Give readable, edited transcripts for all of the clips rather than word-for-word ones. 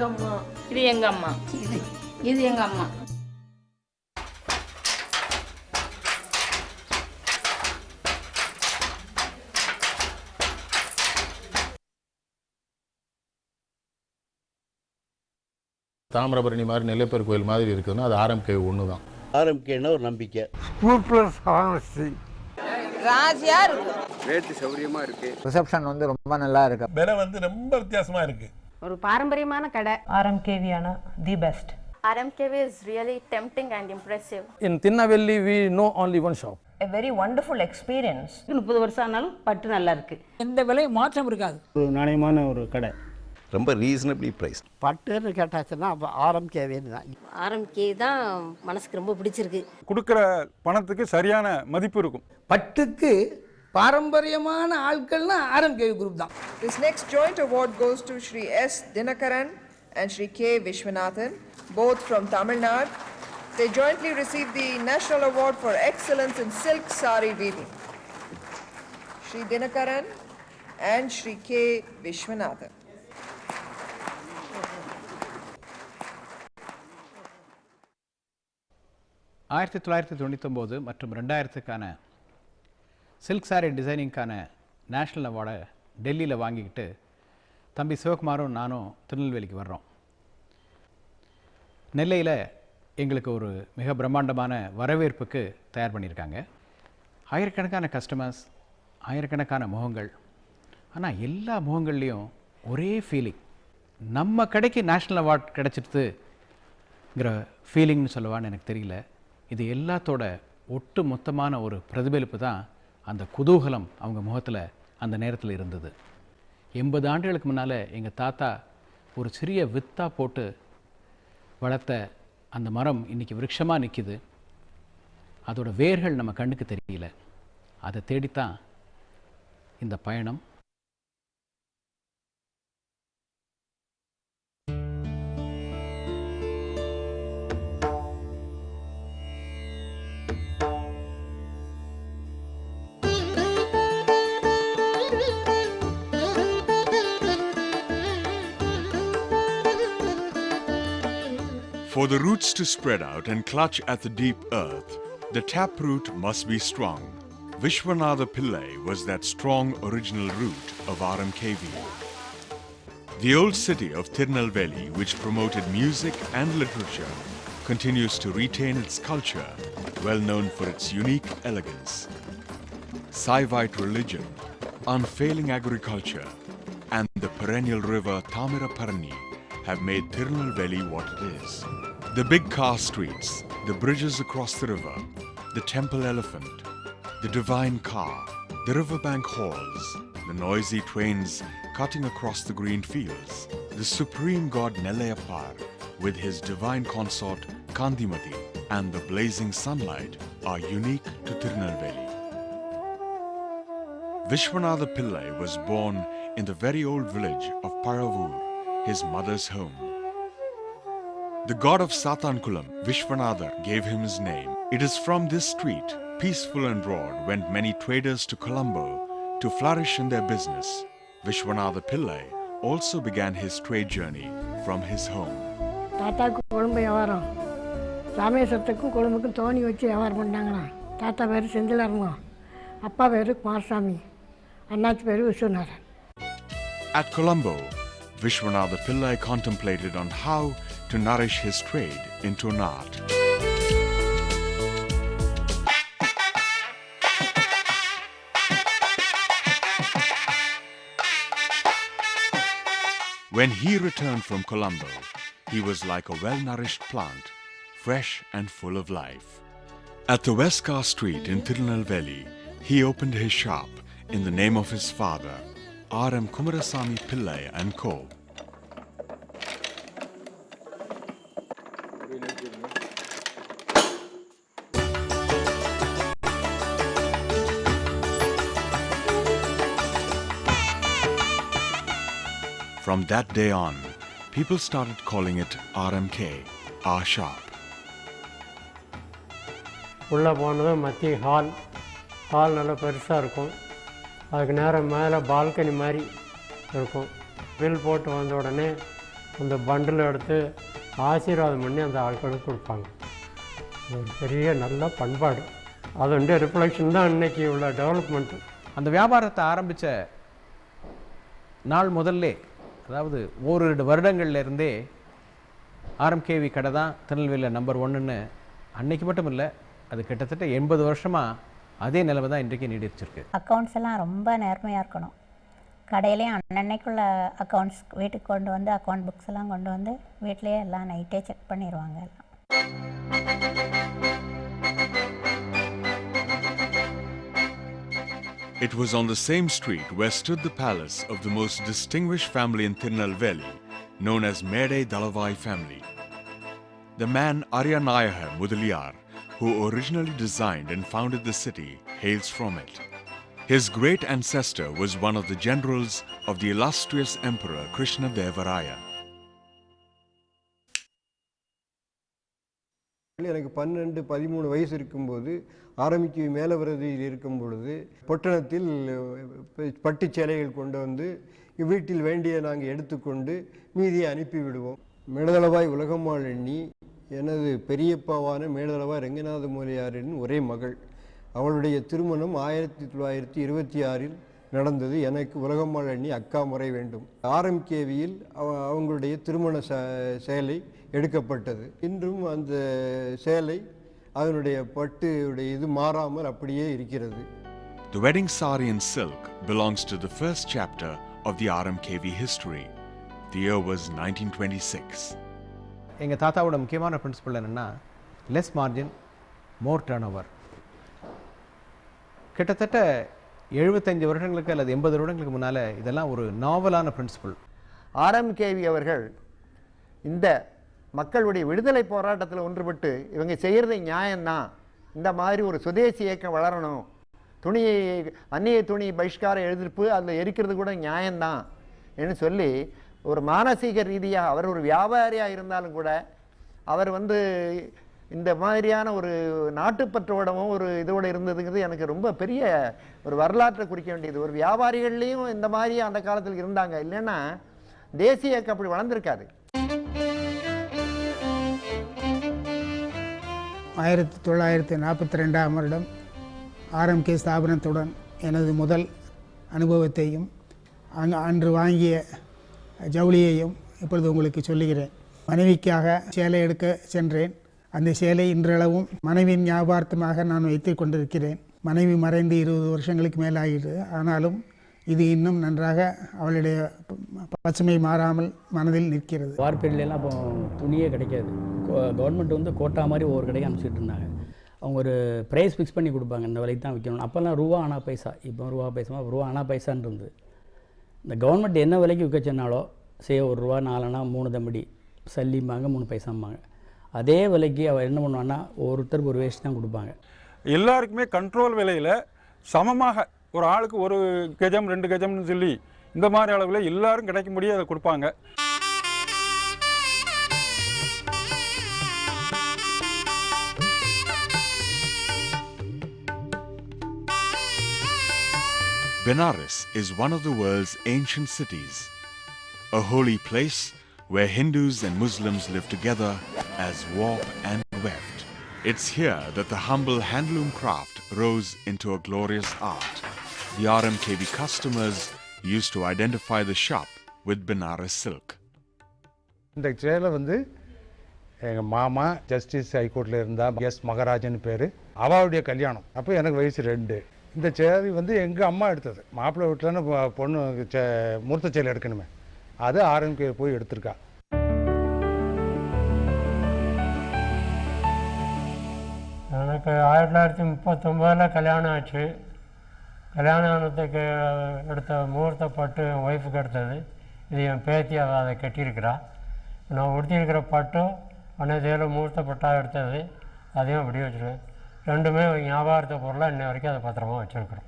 எங்கள் அம்மா. இது எங்கள் அம்மா. இது எங்கள் அம்மா. தாமிரபரணி மாதிரி நெல்லைப்பர் கோயில் மாதிரி இருக்குதுன்னா அது ஆர்எம்கே ஒன்று தான். ஆர்எம்கேன்னா ஒரு நம்பிக்கை. ராசியா இருக்கு. ரேட்டு சௌரியமாக இருக்குது. ரிசப்ஷன் வந்து ரொம்ப நல்லா இருக்கு. விலை வந்து ரொம்ப வித்தியாசமாக இருக்குது. ஒரு பாரம்பரியமான கடை. RMKV the best. RMKV is really tempting and impressive. In Tirunelveli we know only one shop. A very wonderful experience. 30 வருஷம் ஆனாலும் பட்டு நல்லா இருக்கு. எந்த விலையும் மாற்றம் இருக்காது. ஒரு நாணயமான ஒரு கடை. ரொம்ப ரீசனபிளி ப்ரைஸ். பட்டுன்னு கேட்டாச்சுன்னா அப்போ ஆர்எம்கேவேன்னு தான். ஆர்எம்கே தான் மனசுக்கு ரொம்ப பிடிச்சிருக்கு. கொடுக்குற பணத்துக்கு சரியான மதிப்பு இருக்கும். பட்டுக்கு பாரம்பரியமான ஆட்கள்னா RMKV குரூப் தான். This next joint award goes to Shri S. Dinakaran and Shri K. Vishwanathan, both from Tamil Nadu. They jointly received the National Award for Excellence in Silk Sari Weaving. Shri Dinakaran and Shri K. Vishwanathan. ஆயிரத்தி 1999 மற்றும் 2000க்கான silk sorry டிசைனிங்கான national அவார்டை டெல்லியில் வாங்கிக்கிட்டு தம்பி சிவகுமாரும் நானும் திருநெல்வேலிக்கு வர்றோம். நெல்லையில் எங்களுக்கு ஒரு மிக பிரம்மாண்டமான வரவேற்புக்கு தயார் பண்ணியிருக்காங்க. ஆயிரக்கணக்கான கஸ்டமர்ஸ், ஆயிரக்கணக்கான முகங்கள். ஆனால் எல்லா முகங்கள்லேயும் ஒரே ஃபீலிங், நம்ம கடைக்கு நேஷ்னல் அவார்ட் கிடச்சிடுதுங்கிற ஃபீலிங்னு சொல்லுவான்னு எனக்கு தெரியல. இது எல்லாத்தோட ஒட்டு மொத்தமான ஒரு பிரதிபலிப்பு தான் அந்த குதூகலம் அவங்க முகத்தில் அந்த நேரத்தில் இருந்தது. 80 ஆண்டுகளுக்கு முன்னால் எங்கள் தாத்தா ஒரு சிறிய வித்தா போட்டு வளர்த்த அந்த மரம் இன்றைக்கி விருட்சமாக நிற்கிது. அதோட வேர்கள் நம்ம கண்ணுக்கு தெரியல. அதை தேடித்தான் இந்த பயணம். For the roots to spread out and clutch at the deep earth, the taproot must be strong. Vishwanatha Pillai was that strong original root of RMKV. The old city of Tirunelveli, which promoted music and literature, continues to retain its culture, well known for its unique elegance. Saivite religion, unfailing agriculture, and the perennial river Tamiraparani have made Tirunelveli what it is. The big car streets, the bridges across the river, the temple elephant, the divine car, the riverbank halls, the noisy trains cutting across the green fields, the supreme god Nellaiyappar with his divine consort Kandimati and the blazing sunlight are unique to Tirunelveli. Vishwanatha Pillai was born in the very old village of Paravur, his mother's home. The god of Satankulam, Vishwanatha, gave him his name. It is from this street, peaceful and broad, went many traders to Colombo to flourish in their business. Vishwanatha Pillai also began his trade journey from his home. தாத்தாக்கு கொழும்பு வியாபாரம், ராமேஸ்வரத்துக்கும் கொழும்புக்கும் தோணி வச்சு வியாபாரம் பண்ணாங்களா. தாத்தா பேர் செந்திலாருமா, அப்பா பேர் குமாரசாமி, அண்ணாச்சி பேர் Viswanathan. At Colombo, Vishwanatha Pillai contemplated on how to nourish his trade into an art. When he returned from Colombo, he was like a well-nourished plant, fresh and full of life. At the Westcar Street in Tirunelveli, he opened his shop in the name of his father, R.M. Kumarasamy Pillai and Co. From that day on, people started calling it RMK, our shop. உள்ளே போனதும் மத்திய hall நல்லா பெருசாக இருக்கும். அதுக்கு நேரம் மேலே balcony மாதிரி இருக்கும். பில் போட்டு வந்த உடனே அந்த பண்டில் எடுத்து ஆசீர்வாதம் பண்ணி அந்த ஆட்களுக்கு கொடுப்பாங்க. ஒரு பெரிய நல்ல பண்பாடு, அதோடைய ரிஃப்ளெக்ஷன் தான் இன்றைக்கி உள்ள டெவலப்மெண்ட்டு. அந்த வியாபாரத்தை ஆரம்பித்த நாள் முதல்லே, அதாவது ஓரிரு வருடங்கள்லேருந்தே ஆர்எம்கேவி கடை தான் திருநெல்வேலியில் நம்பர் 1ன்னு அன்னைக்கு மட்டும் இல்லை, அது கிட்டத்தட்ட 80 வருஷமாக அதே நிலைமை தான் இன்றைக்கு நீடிச்சிருக்கு. அக்கௌண்ட்ஸ் எல்லாம் ரொம்ப நேர்மையாக இருக்கணும். கடையிலேயும் அன்னன்னைக்குள்ள அக்கௌண்ட்ஸ் வீட்டுக்கு கொண்டு வந்து அக்கௌண்ட் புக்ஸ் எல்லாம் கொண்டு வந்து வீட்டிலேயே எல்லாம் நைட்டே செக் பண்ணிடுவாங்க எல்லாம். It was on the same street where stood the palace of the most distinguished family in Tirunelveli, known as Medai Dalavai family. The man Aryanayaka Mudaliyar, who originally designed and founded the city, hails from it. His great ancestor was one of the generals of the illustrious Emperor Krishnadevaraya. எனக்கு 12-13 வயசு இருக்கும்போது ஆரம்பிக்கு மேலவரதியில் இருக்கும் பொழுது பொட்டணத்தில் பட்டு சேலைகள் கொண்டு வந்து வீட்டில் வேண்டிய நாங்கள் எடுத்துக்கொண்டு மீதியை அனுப்பிவிடுவோம். மேடதளவாய் உலகம்மாள் எண்ணி எனது பெரியப்பாவான மேடதளவாய் ரங்கநாத மூலையாரின் ஒரே மகள். அவளுடைய திருமணம் 1926இல் நடந்தது. எனக்கு உலகம்மாள் எண்ணி அக்கா முறை வேண்டும். ஆர்எம்கேவியில் அவங்களுடைய திருமண சேலை எடுக்கப்பட்டது. இன்றும் அந்த சேலை அதனுடைய பட்டுடைய இது மாறாமல் அப்படியே இருக்கிறது. The wedding sari in silk belongs to the first chapter of the RMKV history. The year was 1926. எங்கள் தாத்தாவோட முக்கியமான பிரின்சிபல் என்னென்னா லெஸ் மார்ஜின் மோர் டர்ன் ஓவர். கிட்டத்தட்ட 75 வருடங்களுக்கு அல்லது 80 வருடங்களுக்கு முன்னால் இதெல்லாம் ஒரு நாவலான பிரின்சிபல். ஆர்எம்கேவி அவர்கள் இந்த மக்களுடைய விடுதலை போராட்டத்தில் ஒன்றுபட்டு இவங்க செய்கிறது நியாயம்தான், இந்த மாதிரி ஒரு சுதேசி இயக்கம் வளரணும், துணியை அந்நிய துணி பகிஷ்கார எதிர்ப்பு அதில் எரிக்கிறது கூட நியாயம்தான் என்று சொல்லி ஒரு மானசீக ரீதியாக அவர் ஒரு வியாபாரியாக இருந்தாலும் கூட அவர் இந்த மாதிரியான ஒரு நாட்டுப்பற்றோடவும் ஒரு இதோடு இருந்ததுங்கிறது எனக்கு ரொம்ப பெரிய ஒரு வரலாற்றை குறிக்க வேண்டியது. ஒரு வியாபாரிகள்லேயும் இந்த மாதிரி அந்த காலத்தில் இருந்தாங்க, இல்லைன்னா தேசிய இயக்கம் அப்படி வளர்ந்துருக்காது. 1942ஆம் வருடம் ஆர்எம்கே ஸ்தாபனத்துடன் எனது முதல் அனுபவத்தையும் அன்று வாங்கிய ஜவுளியையும் இப்பொழுது உங்களுக்கு சொல்லுகிறேன். மனைவிக்காக சேலை எடுக்க சென்றேன். அந்த சேலை இன்றளவும் மனைவியின் ஞாபகார்த்தமாக நான் வைத்து கொண்டிருக்கிறேன். மனைவி மறைந்து 20 வருஷங்களுக்கு மேலாகிடுது. ஆனாலும் இது இன்னும் நன்றாக அவளுடைய பசுமை மாறாமல் மனதில் நிற்கிறது. வார்பேரிலாம் அப்போ துணியே கிடைக்காது. கவர்மெண்ட் கோட்டா மாதிரி ஒவ்வொரு கடைக்கு அனுப்பிச்சிட்டு இருந்தாங்க. அவங்க ஒரு ப்ரைஸ் ஃபிக்ஸ் பண்ணி கொடுப்பாங்க, இந்த விலைக்கு தான் விற்கணும். அப்போல்லாம் ரூபா ஆனா பைசா, இப்போ ரூபா பைசா ரூபா ஆனா பைசான்னு இருந்து இந்த கவர்மெண்ட் என்ன விலைக்கு விற்க சொன்னாலோ ஒரு ரூபா 4 அணா 3 தம்படி சல்லிம்பாங்க, 3 பைசாம்பாங்க. அதே விலைக்கு அவர் என்ன பண்ணுவான்னா ஒருத்தருக்கு ஒரு வேஸ்ட் தான் கொடுப்பாங்க. எல்லாருக்குமே கண்ட்ரோல் விலையில் சமமாக ஒரு ஆளுக்கு 1 கஜம் 2 கஜம்னு சொல்லி இந்த மாதிரி அளவில் எல்லாரும் கிடைக்கும்படியே அதை கொடுப்பாங்க. Benares is one of the world's ancient cities, a holy place where Hindus and Muslims live together as warp and weft. It's here that the humble handloom craft rose into a glorious art. The RMKV customers used to identify the shop with Benares silk. இந்த சேலை எங்கள் மாமா justice ஹைகோர்ட்டில் இருந்தால் S மகராஜன் பேர், அவளுடைய கல்யாணம் அப்போ எனக்கு வயசு 2. இந்த சேலை எங்கள் அம்மா எடுத்தது. மாப்பிள்ளை வீட்டில்னு பொண்ணு முகூர்த்த சேலை எடுக்கணுமே, அது ஆர்எம்கே போய் எடுத்திருக்கா. எனக்கு 1939 கல்யாணம் ஆச்சு. கல்யாணம் ஆனதுக்கு எடுத்த முகூர்த்த பட்டு என் ஒய்ஃபுக்கு எடுத்தது. இது என் பேத்தி அதை கட்டியிருக்கிறா. நான் உடுத்தியிருக்கிற பட்டும் அன்னைய முகூர்த்த பட்டாக எடுத்தது, அதையும் அப்படி வச்சுருவேன். ரெண்டுமே ஞாபகார்த்த பொருளாக இன்னை வரைக்கும் அதை பத்திரமா வச்சுருக்குறோம்.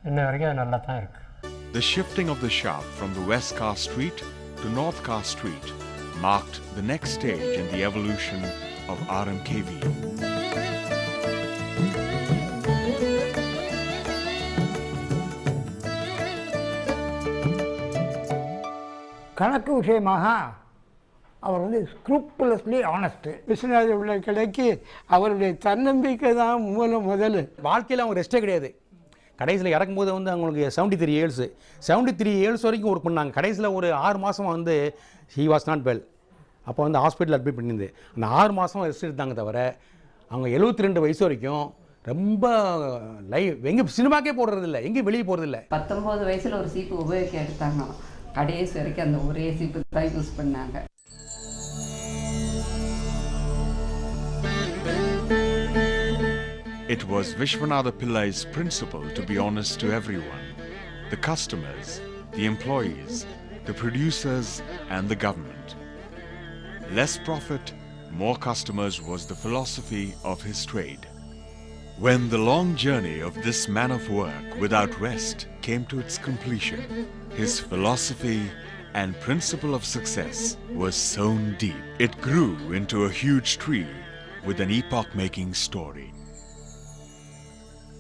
இன்னை வரைக்கும் அது நல்லா தான் இருக்குது. The shifting of the shop from the West Car Street to North Car Street marked the next stage in the evolution of RMKV. கணக்கு விஷயமாக அவர் வந்து ஸ்க்ரூப்புலஸ்லி ஆனஸ்ட்டு. விஸ்வநாத பிள்ளை கடைக்கு அவருடைய தன்னம்பிக்கை தான் முதல். வாழ்க்கையில் அவங்க ரெஸ்ட்டே கிடையாது. கடைசியில் இறக்கும்போது வந்து அவங்களுக்கு 73 இயர்ஸு 73 இயர்ஸ் வரைக்கும் ஒர்க் பண்ணாங்க. கடைசியில் ஒரு 6 மாதம் வந்து ஹி வாஸ் நாட் வெல். அப்போ வந்து ஹாஸ்பிட்டல் அட்மிட் பண்ணியிருந்து அந்த 6 மாதம் ரெஸ்ட் எடுத்தாங்க தவிர அவங்க 72 வயசு வரைக்கும் ரொம்ப எங்கே சினிமாக்கே போடுறதில்ல, எங்கேயும் வெளியே போகிறதில்ல. 19 வயசில் ஒரு சீப்பு உபயோகிக்க எடுத்தாங்க. கடைசி வரைக்கும் அந்த ஒரே சீப்பு தான் யூஸ் பண்ணாங்க. It was Vishwanatha Pillai's principle to be honest to everyone, the customers, the employees, the producers and the government. Less profit, more customers was the philosophy of his trade. When the long journey of this man of work without rest came to its completion, his philosophy and principle of success was sown deep. It grew into a huge tree with an epoch-making story.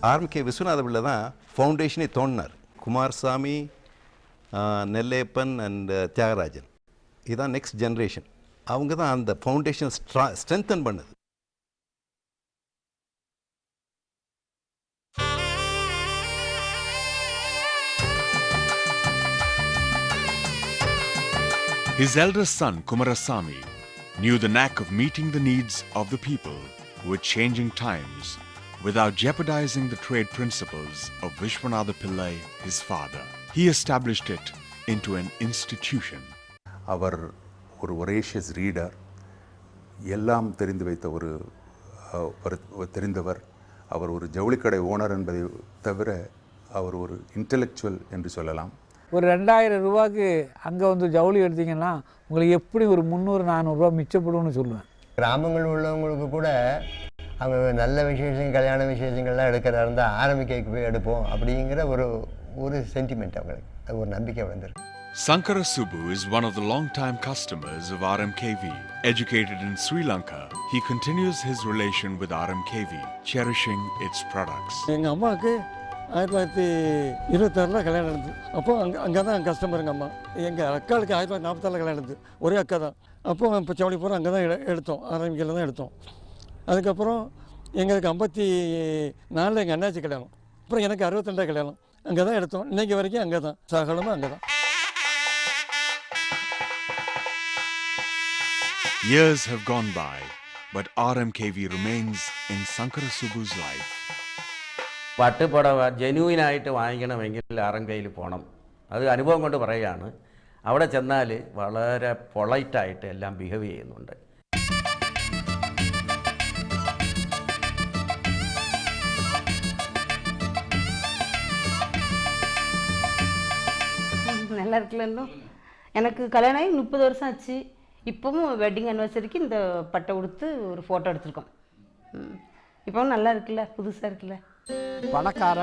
RMK Viswanatha Pillai தான் ஃபவுண்டேஷனே தோண்டினார். Kumaraswamy, Nellaiappan and Thiyagarajan, இதுதான் next generation. அவங்க தான் அந்த foundation strengthen பண்ணது. His eldest son, Kumarasamy, knew the knack of meeting the needs of the people with changing times without jeopardizing the trade principles of Vishwanatha Pillai, his father. He established it into an institution. அவர் ஒரு voracious reader, எல்லாம் தெரிந்து வைத்த தெரிந்தவர். அவர் ஒரு ஜவுளிக்கடை owner என்பதை தவிர அவர் ஒரு intellectual என்று சொல்லலாம். ஒரு 2000 ரூபாய்க்கு அங்கே வந்து ஜவுளி எடுத்திங்கன்னா உங்களுக்கு எப்படி ஒரு 300-400 ரூபா மிச்சப்படும்னு சொல்லுவேன். கிராமங்கள் உள்ளவங்களுக்கு கூட அவங்க நல்ல விசேஷம், கல்யாண விசேஷங்கள்லாம் எடுக்கிறதா இருந்தால் ஆரம்பிக்கைக்கு போய் எடுப்போம் அப்படிங்கிற ஒரு சென்டிமெண்ட் அவங்களுக்கு, அது ஒரு நம்பிக்கை வந்திருக்கு. Sankara Subbu is one of the long-time customers of RMKV. Educated in Sri Lanka, he continues his relation with RMKV, cherishing its products. எங்கள் அம்மாவுக்கு 1926 கல்யாணம் நடந்தது. அப்போ அங்கே தான் கஸ்டமர் எங்கள் அம்மா. எங்கள் அக்காளுக்கு 1946 கல்யாணம் நடந்தது, ஒரே அக்கா தான். அப்போ இப்போ ஜவுளி பூரா அங்கே தான் எடுத்தோம், ஆரம்பிக்கையில் தான் எடுத்தோம். அதுக்கப்புறம் எங்களுக்கு 54 எங்கள் அண்ணாச்சி கல்யாணம், அப்புறம் எனக்கு 62 கல்யாணம், அங்கே தான் எடுத்தோம். இன்றைக்கி வரைக்கும் அங்கே தான், சகலமும் அங்கே தான். Years have gone by, but RMKV remains in Sankara Subbu's life. പട്ടുപുടവ ജെന്യൂനായിട്ട് വാങ്ങിക്കണമെങ്കിൽ ആർഎംകെയിൽ പോകണം. അത് അനുഭവം കൊണ്ട് പറയുകയാണ്. അവിടെ ചെന്നാൽ വളരെ പൊളൈറ്റായിട്ട് എല്ലാം ബിഹേവ് ചെയ്യുന്നുണ്ട്. நல்லா இருக்குல்ல. எனக்கு கல்யாணம் ஆகி 30 வருஷம் ஆச்சு. இப்போவும் வெட்டிங் அனிவர்சரிக்கு இந்த பட்டை கொடுத்து ஒரு ஃபோட்டோ எடுத்திருக்கோம். இப்போவும் நல்லா இருக்குல்ல, புதுசாக இருக்குல்ல. பணக்கார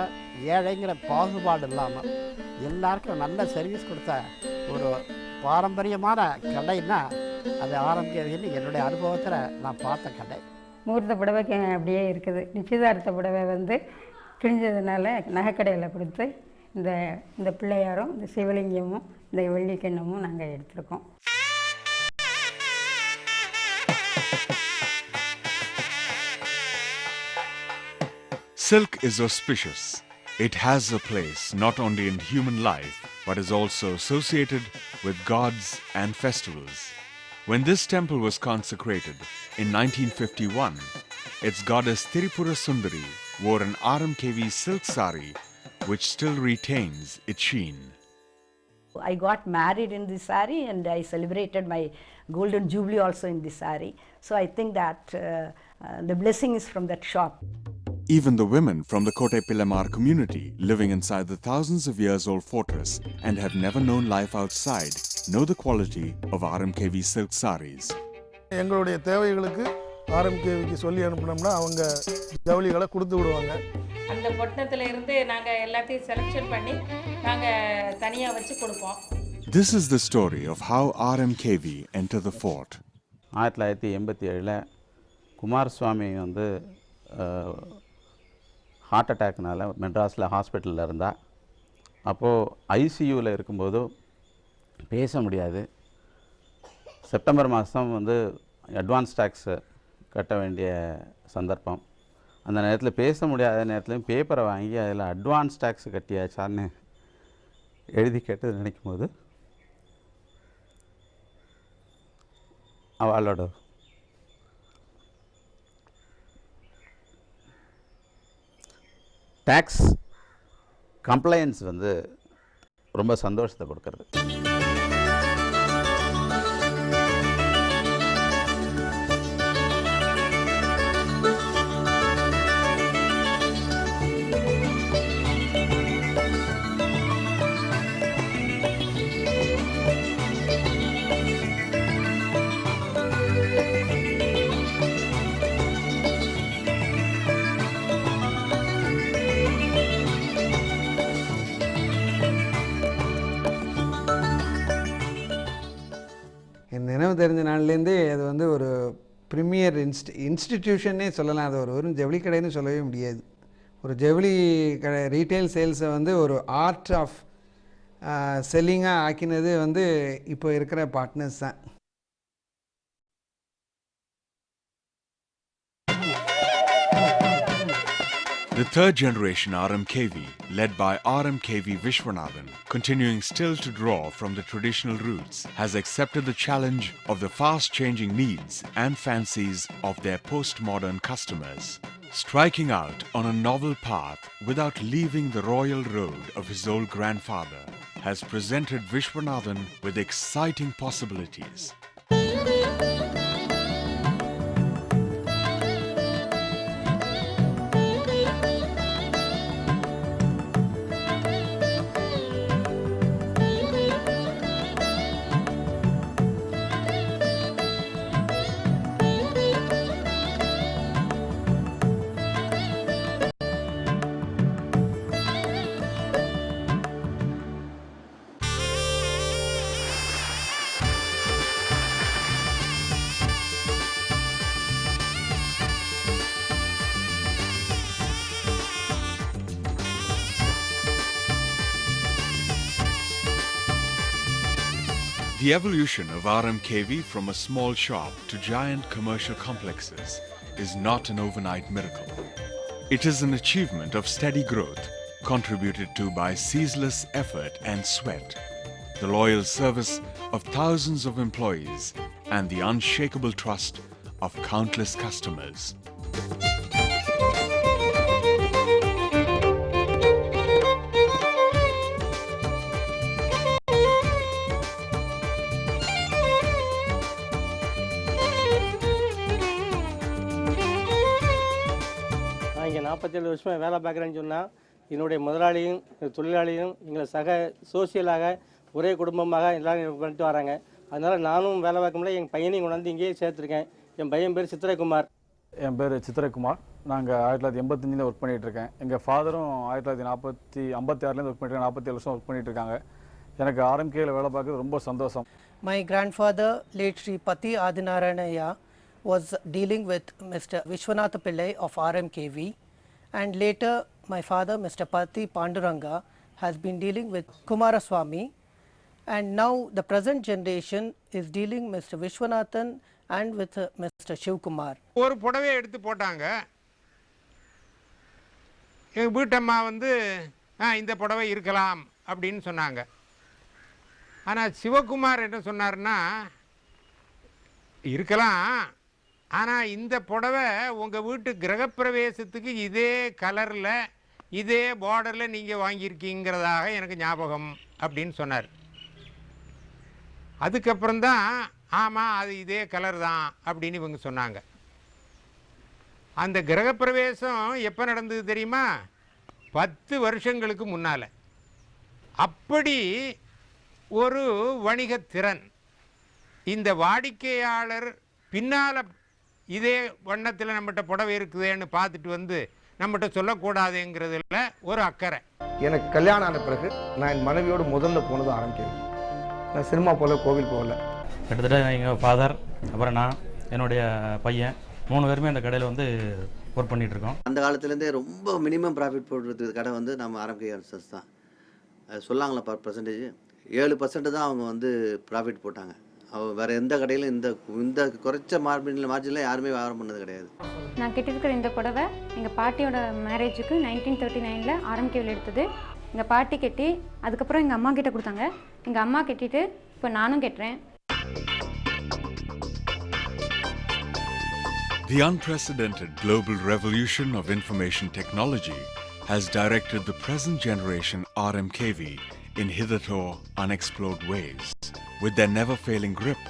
ஏழைங்கிற பாகுபாடு இல்லாமல் எல்லாருக்கும் நல்ல சர்வீஸ் கொடுத்த ஒரு பாரம்பரியமான கடைன்னா அது ஆரம்பிக்கிறதுன்னு என்னுடைய அனுபவத்தில் நான் பார்த்த கடை. முகூர்த்த புடவை அப்படியே இருக்குது. நிச்சயதார்த்த புடவை வந்து கிழிஞ்சதுனால நகைக்கடையில் கொடுத்து இந்த பிள்ளையாரும் இந்த சிவலிங்கமும் இந்த வெள்ளிக்கிண்ணமும் நாங்கள் எடுத்திருக்கோம். Silk is auspicious. It has a place not only in human life, but is also associated with gods and festivals. When this temple was consecrated in 1951, its goddess Tirupura Sundari wore an RMKV silk sari, which still retains its sheen. I got married in this sari and I celebrated my golden jubilee also in this sari. So I think that the blessing is from that shop. Even the women from the Kotte Pillamar community living inside the thousands of years old fortress and have never known life outside know the quality of RMKV silk saris. எங்களுடைய தேவைகளுக்கு ஆர்எம்கேவிக்கு சொல்லி அனுப்பினோம்னா அவங்க ஜவுளிகளை கொடுத்து விடுவாங்க. அந்த பொட்டணத்துல இருந்து நாங்க எல்லாத்தையும் செலக்ஷன் பண்ணி நாங்க தனியா வச்சு கொடுப்போம். This is the story of how RMKV entered the fort. 1987 Kumaraswamy வந்து ஹார்ட் அட்டாக்னால மெட்ராஸில் ஹாஸ்பிட்டலில் இருந்தால் அப்போது ஐசியூவில் இருக்கும்போது பேச முடியாது. செப்டம்பர் மாதம் வந்து அட்வான்ஸ் டேக்ஸு கட்ட வேண்டிய சந்தர்ப்பம். அந்த நேரத்தில் பேச முடியாத நேரத்துலையும் பேப்பரை வாங்கி அதில் அட்வான்ஸ் டேக்ஸ் கட்டியாச்சான்னு எழுதி கேட்டு நினைக்கும் போது அவளோட டேக்ஸ் கம்ப்ளைன்ஸ் வந்து ரொம்ப சந்தோஷத்தை கொடுக்கறது. என் நினைவு தெரிஞ்ச நாள்லேருந்தே அது வந்து ஒரு ப்ரீமியர் இன்ஸ்டிடியூஷன்னே சொல்லலாம். அது ஒரு வெறும் ஜவுளி கடைன்னு சொல்லவே முடியாது. ஒரு ஜவுளி கடை ரீட்டைல் சேல்ஸை வந்து ஒரு ஆர்ட் ஆஃப் செல்லிங்காக ஆக்கினது வந்து இப்போ இருக்கிற பார்ட்னர்ஸ் தான். The third generation RMKV, led by RMKV Vishwanathan, continuing still to draw from the traditional roots, has accepted the challenge of the fast-changing needs and fancies of their post-modern customers. Striking out on a novel path without leaving the royal road of his old grandfather, has presented Vishwanathan with exciting possibilities. The evolution of RMKV from a small shop to giant commercial complexes is not an overnight miracle. It is an achievement of steady growth contributed to by ceaseless effort and sweat, the loyal service of thousands of employees, and the unshakable trust of countless customers. நான் இங்கே 47 வருஷமாக வேலை பார்க்குறேன்னு சொன்னால் என்னுடைய முதலாளியும் தொழிலாளியும் எங்களை சக சோசியலாக ஒரே குடும்பமாக எல்லோரும் பண்ணிட்டு வராங்க. அதனால் நானும் வேலை பார்க்கும்போது எங்கள் பையனையும் கொண்டாந்து இங்கேயே சேர்த்துருக்கேன். என் பையன் பேர் சித்திரகுமார். என் பேர் சித்திரகுமார். நாங்கள் 1985 ஒர்க் பண்ணிகிட்ருக்கேன். எங்கள் ஃபாதரும் 1956 ஒர்க் பண்ணிட்டு 47 வருஷம் ஒர்க் பண்ணிகிட்ருக்காங்க. எனக்கு RMKல வேலை பார்க்குறது ரொம்ப சந்தோஷம். My grandfather, late Sri Pati Adinaranaya, was dealing with Mr. Vishwanatha Pillai of RMKV, and later my father, Mr. Pati Panduranga, has been dealing with Kumaraswamy, and now the present generation is dealing Mr. Vishwanathan and with Mr. Shivkumar. ஒரு புடவை எடுத்து போட்டாங்க. எங்கள் வீட்டம்மா வந்து இந்த புடவை இருக்கலாம் அப்படின்னு சொன்னாங்க. ஆனால் சிவகுமார் என்ன சொன்னார்னா, இருக்கலாம், ஆனால் இந்த புடவை உங்கள் வீட்டு கிரகப்பிரவேசத்துக்கு இதே கலரில் இதே பார்டரில் நீங்கள் வாங்கியிருக்கீங்கிறதாக எனக்கு ஞாபகம் அப்படின்னு சொன்னார். அதுக்கப்புறம்தான் ஆமாம் அது இதே கலர் தான் அப்படின்னு இவங்க சொன்னாங்க. அந்த கிரகப்பிரவேசம் எப்போ நடந்தது தெரியுமா? 10 வருஷங்களுக்கு முன்னால். அப்படி ஒரு வணிகத்திறன் இந்த வாடிக்கையாளர் பின்னால் இதே வண்ணத்தில் நம்மகிட்ட புடவை இருக்குதுன்னு பார்த்துட்டு வந்து நம்மகிட்ட சொல்லக்கூடாதுங்கிறதுல ஒரு அக்கறை. எனக்கு கல்யாணம் ஆன பிறகு நான் என் மனைவியோடு முதல்ல போனது RMKV. நான் சினிமா போகல, கோவில் போகல. கிட்டத்தட்ட எங்கள் ஃபாதர், அப்புறம் நான், என்னுடைய பையன் 3 பேருமே அந்த கடையில் வந்து ஒர்க் பண்ணிகிட்ருக்கோம். அந்த காலத்துலேருந்தே ரொம்ப மினிமம் ப்ராஃபிட் போடுறதுக்கு கடை வந்து நம்ம RMKV தான். சொல்லாங்களா பர்சன்டேஜ் 7% தான் அவங்க வந்து ப்ராஃபிட் போட்டாங்க வேறு எந்த கடையிலும் இந்த குறைச்ச மார்ஜினில் யாருமே வியாபாரம் பண்ணது கிடையாது. நான் கட்டியிருக்கிற இந்த புடவை எங்கள் பாட்டியோட மேரேஜுக்கு 1939 ஆர்எம்கேவில் எடுத்தது. எங்கள் பாட்டி கட்டி அதுக்கப்புறம் எங்கள் அம்மா கிட்ட கொடுத்தாங்க. எங்கள் அம்மா கட்டிட்டு இப்போ நானும் கட்டுறேன். The unprecedented global revolution of information technology has directed the present generation RMKV in hitherto unexplored ways. With their never-failing grip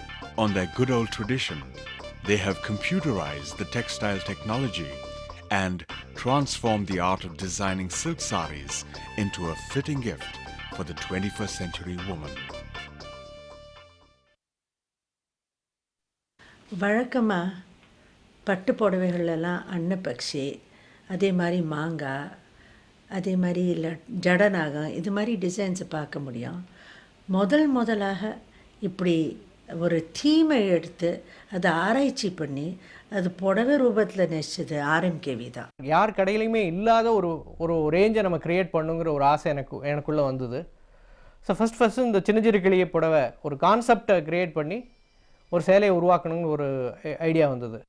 on their good old tradition, they have computerized the textile technology and transformed the art of designing silk sarees into a fitting gift for the 21st century woman. வழக்கமாக பட்டு புடவைகளெல்லாம் அன்னப்பக்ஷி, அதே மாதிரி மாங்காய், அதே மாதிரி இல்லை ஜடநாகம், இது மாதிரி டிசைன்ஸை பார்க்க முடியும். முதலாக இப்படி ஒரு தீமை எடுத்து அதை ஆராய்ச்சி பண்ணி அது புடவை ரூபத்தில் நெச்சது ஆர்எம்கேவி தான். யார் கடையிலையுமே இல்லாத ஒரு ஒரு ரேஞ்சை நம்ம க்ரியேட் பண்ணுங்கிற ஒரு ஆசை எனக்குள்ளே வந்தது. ஸோ ஃபஸ்ட்டு இந்த சின்னஞ்சிறு கிளியை புடவை ஒரு கான்செப்டை க்ரியேட் பண்ணி ஒரு சேலையை உருவாக்கணுங்கிற ஒரு ஐடியா வந்தது.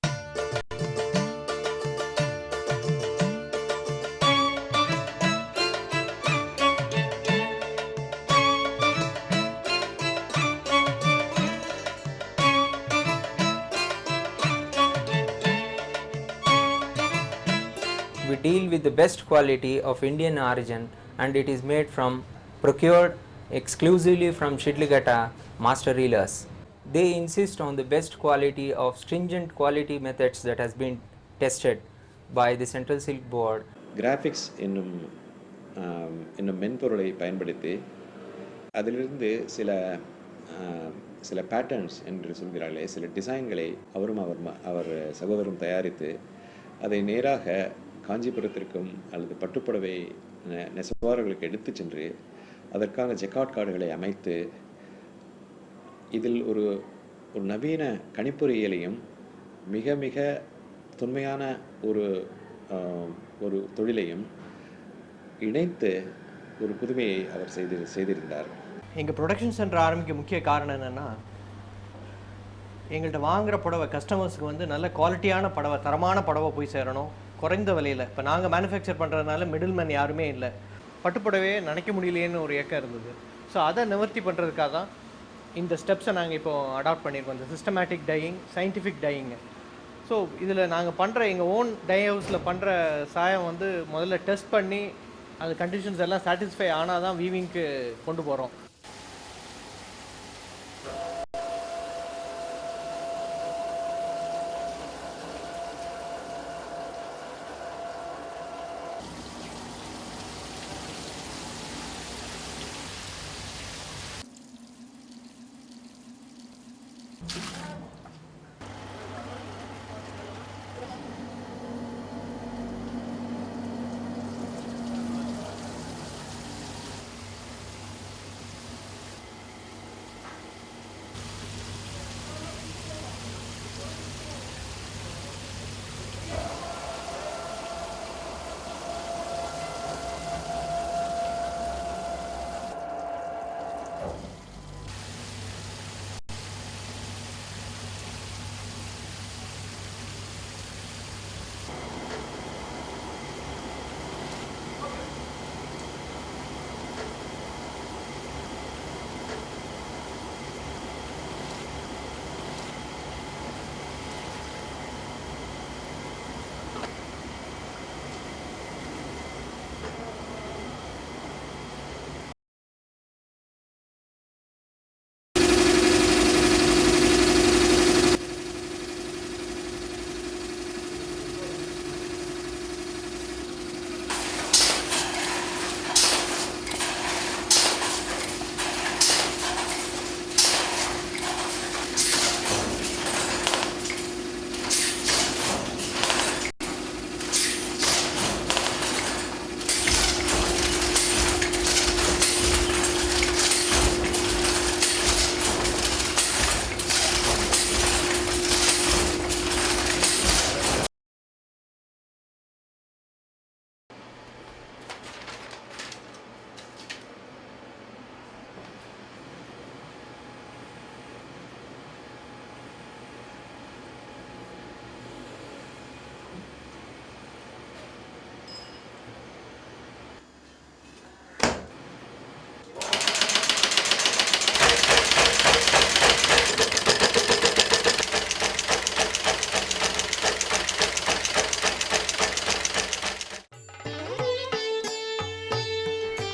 We deal with the best quality of Indian origin and it is made from procured exclusively from Shidlighatta master reelers. They insist on the best quality of stringent quality methods that has been tested by the Central Silk Board. Graphics என்னும் மென்பொருளை பயன்படுத்தி அதிலிருந்து சில patterns என்று சொல்கிறார்களே, சில டிசைன்களை அவர் சகோதரரும் தயாரித்து அதை நேராக காஞ்சிபுரத்திற்கும் அல்லது பட்டுப்புடவை நெசவாளர்களுக்கு எடுத்து சென்று அதற்கான ஜெக்கார்ட் கார்டுகளை அமைத்து இதில் ஒரு நவீன கணிப்பொறியியலையும் மிக மிக தொன்மையான ஒரு தொழிலையும் இணைத்து ஒரு புதுமையை அவர் செய்திருந்தார். எங்கள் ப்ரொடக்ஷன் சென்டர் ஆரம்பிக்க முக்கிய காரணம் என்னென்னா, எங்கள்கிட்ட வாங்குகிற புடவை கஸ்டமர்ஸுக்கு வந்து நல்ல குவாலிட்டியான புடவை, தரமான புடவை போய் சேரணும் குறைந்த விலையில். இப்போ நாங்கள் மேனுஃபேக்சர் பண்ணுறதுனால மிடில் மேன் யாருமே இல்லை. பட்டுப்புடவையே நினைக்க முடியலையேன்னு ஒரு ஏக்கம் இருந்தது. ஸோ அதை நிவர்த்தி பண்ணுறதுக்காக தான் இந்த ஸ்டெப்ஸை நாங்கள் இப்போ அடாப்ட் பண்ணியிருக்கோம். இந்த systematic dyeing, scientific dyeing. So இதில் நாங்கள் பண்ணுற எங்கள் ஓன் டை ஹவுஸில் பண்ணுற சாயம் வந்து முதல்ல டெஸ்ட் பண்ணி அது கண்டிஷன்ஸ் எல்லாம் சாட்டிஸ்ஃபை ஆனால் தான் வீவிங்க்கு கொண்டு போகிறோம்.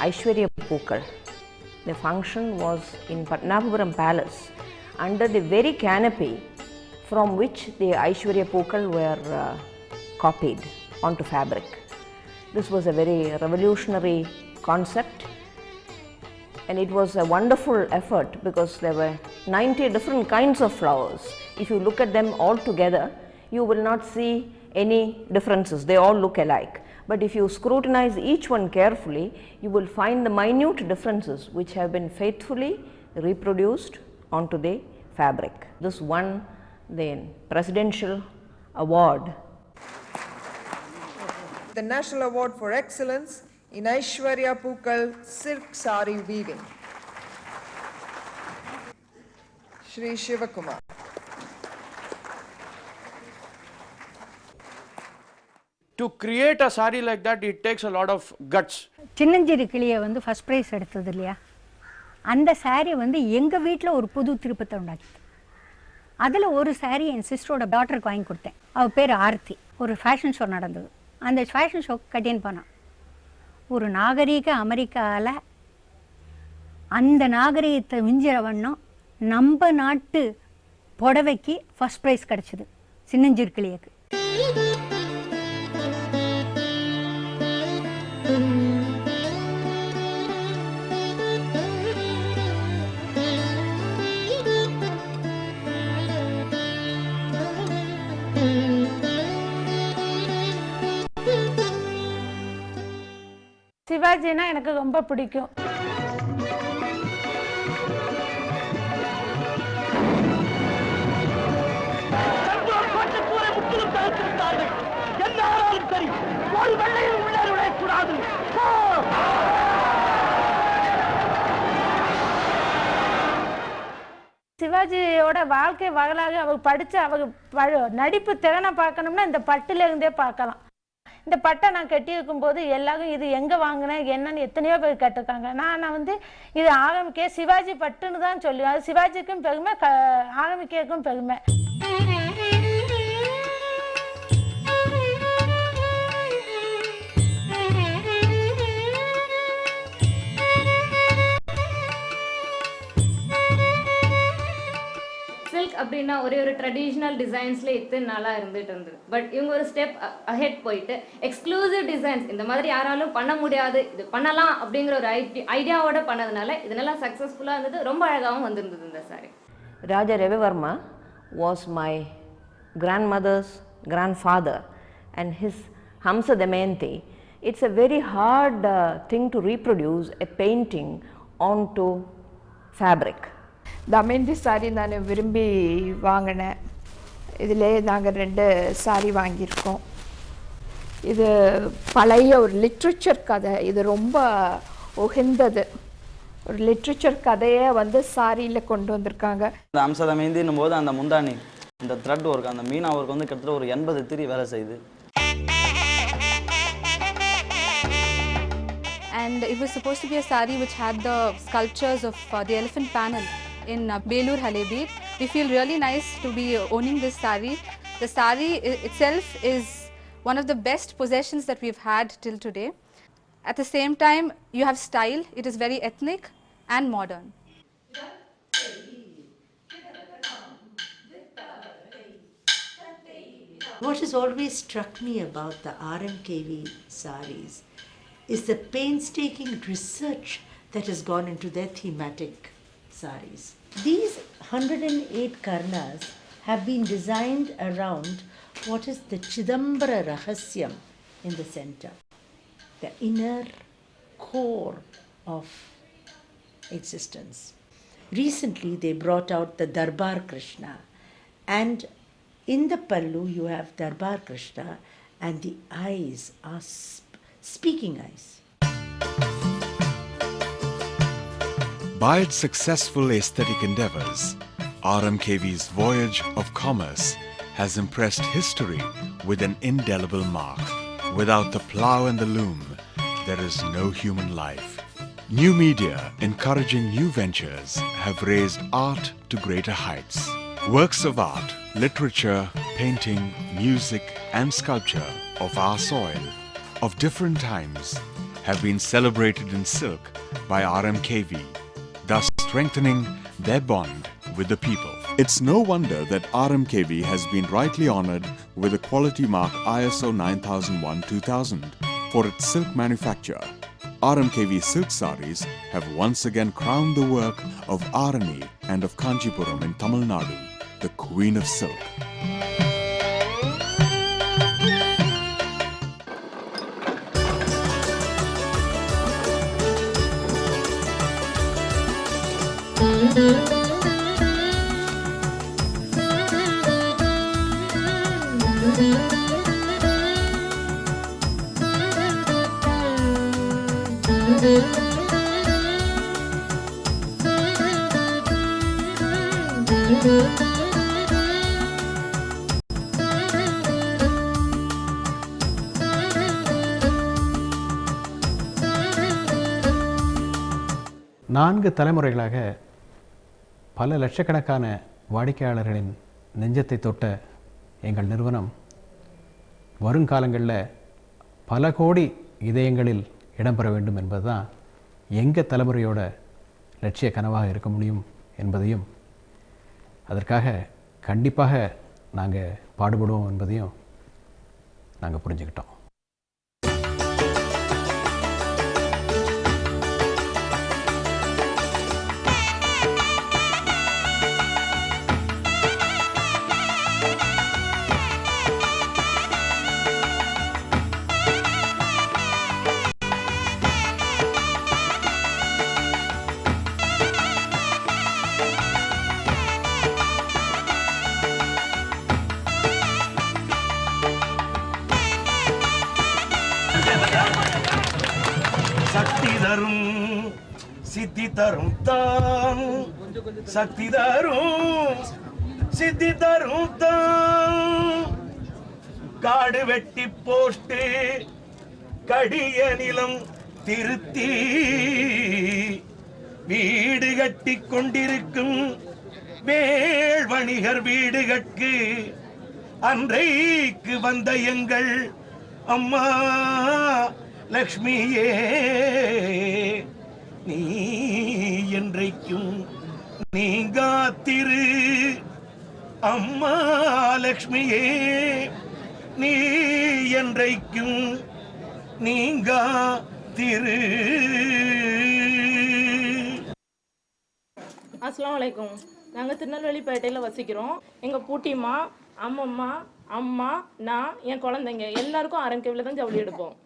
Aishwarya Pookal. The function was in Patnapuram Palace under the very canopy from which the Aishwarya Pookal were copied onto fabric. This was a very revolutionary concept, and it was a wonderful effort because there were 90 different kinds of flowers. If you look at them all together, you will not see any differences. They all look alike. But if you scrutinize each one carefully, you will find the minute differences which have been faithfully reproduced onto the fabric. This won the Presidential Award. The National Award for Excellence in Aishwarya Pookal Silk Sari Weaving. Shri Shivakumar. To create a sari like that, it takes a lot of guts. சின்னஞ்சிறு கிளியை வந்து first prize எடுத்தது இல்லையா, அந்த சாரீ வந்து எங்கள் வீட்டில் ஒரு புது திருப்பத்தை உண்டாக்கிது. அதில் ஒரு சாரீ என் சிஸ்டரோட டாட்டருக்கு வாங்கி கொடுத்தேன். அவள் பேர் ஆர்த்தி. ஒரு ஃபேஷன் ஷோ நடந்தது. அந்த ஃபேஷன் ஷோ கட்டின்னு போனான். ஒரு நாகரீக அமெரிக்காவில் அந்த நாகரீகத்தை விஞ்சிற வண்ணம் நம்ம நாட்டு புடவைக்கு ஃபர்ஸ்ட் ப்ரைஸ் கிடச்சிது சின்னஞ்சிறு கிளியக்கு. சிவாஜினா எனக்கு ரொம்ப பிடிக்கும். சிவாஜியோட வாழ்க்கை வரலாறு அவர் படிச்ச அவர் நடிப்பு திறனை பார்க்கணும்னா இந்த பட்டுல இருந்தே பார்க்கலாம். இந்த பட்டை நான் கட்டியிருக்கும் போது எல்லாரும் இது எங்கே வாங்கினேன் என்னன்னு எத்தனையோ பேர் கேட்டிருக்காங்க. நான் வந்து இது ஆரம்பிக்க சிவாஜி பட்டுன்னு தான் சொல்லுவேன். அது சிவாஜிக்கும் பெருமை, ஆரம்பிக்கும் பெருமை. சில்க் அப்படின்னா ஒரே ஒரு ட்ரெடிஷ்னல் டிசைன்ஸில் இத்தனை நாளாக இருந்துட்டு இருந்தது. பட் இவங்க ஒரு ஸ்டெப் அஹெட் போயிட்டு எக்ஸ்க்ளூசிவ் டிசைன்ஸ் இந்த மாதிரி யாராலும் பண்ண முடியாது, இது பண்ணலாம் அப்படிங்கிற ஒரு ஐடியாவோட பண்ணதுனால இது நல்லா சக்ஸஸ்ஃபுல்லாக இருந்தது. ரொம்ப அழகாகவும் வந்திருந்தது இந்த sorry. Raja Ravivarma was my grandmother's grandfather and his Hamsa Damayanti. It's a very hard thing to reproduce a painting onto fabric. Damayanthi sari நான் விரும்பி வாங்கினேன். இதிலே நாங்கள் 2 சாரி வாங்கியிருக்கோம். இது பழைய ஒரு லிட்ரேச்சர் கதை. இது ரொம்ப உகந்தது. ஒரு லிட்ரேச்சர் கதையை வந்து சாரியில் கொண்டு வந்திருக்காங்க. இந்த அம்சதமேந்தின்னும் போது அந்த முந்தானி, இந்த த்ரெட் ஒர்க், அந்த மீனா ஒர்க் வந்து கிட்டத்தட்ட ஒரு 80 திரி வேலை செய்யுது. And it was supposed to be a sari which had the sculptures of the elephant panel in Belur Halebi. We feel really nice to be owning this sari. The sari itself is one of the best possessions that we've had till today. At the same time, you have style. It is very ethnic and modern. What has always struck me about the RMKV saris is the painstaking research that has gone into their thematic saris. These 108 karnas have been designed around what is the Chidambara Rahasyam in the center, the inner core of existence. Recently they brought out the Darbar Krishna, and in the pallu you have Darbar Krishna and the eyes are speaking eyes. By its successful aesthetic endeavors, RMKV's voyage of commerce has impressed history with an indelible mark. Without the plough and the loom, there is no human life. New media encouraging new ventures have raised art to greater heights. Works of art, literature, painting, music and sculpture of our soil, of different times, have been celebrated in silk by RMKV, thus strengthening their bond with the people. It's no wonder that RMKV has been rightly honored with a quality mark ISO 9001-2000 for its silk manufacture. RMKV silk sarees have once again crowned the work of Arani and of Kanchipuram in Tamil Nadu, the queen of silk. நான்கு தலைமுறைகளாக பல லட்சக்கணக்கான வாடிக்கையாளர்களின் நெஞ்சத்தை தொட்ட எங்கள் நிறுவனம் வருங்காலங்களில் பல கோடி இதயங்களில் இடம்பெற வேண்டும் என்பதுதான் எங்கள் தலைமுறையோட லட்சிய கனவாக இருக்க முடியும் என்பதையும் அதற்காக கண்டிப்பாக நாங்கள் பாடுபடுவோம் என்பதையும் நாங்கள் புரிஞ்சுக்கிட்டோம். சக்தி தரும் சித்தி தரும் தான் சக்தி தரும் சித்தி தரும் தான் காடு வெட்டி போட்டு கடிய நிலம் திருத்தி வீடு கட்டி கொண்டிருக்கும் வேள் வணிகர் வீடுகட்கு அன்றைக்கு வந்த எங்கள் அம்மா லக்ஷ்மியே நீ என்றைக்கும் நீங்காத்திரு அம்மா லக்ஷ்மியே நீ என்றைக்கும் நீங்காத்திரு. அஸ்ஸலாமு அலைக்கும். நாங்கள் திருநெல்வேலிப்பேட்டையில் வசிக்கிறோம். எங்கள் பூட்டிமா, அம்மம்மா, அம்மா, நான், என் குழந்தைங்க எல்லாருக்கும் RMKVல தான் ஜவுளி எடுப்போம்.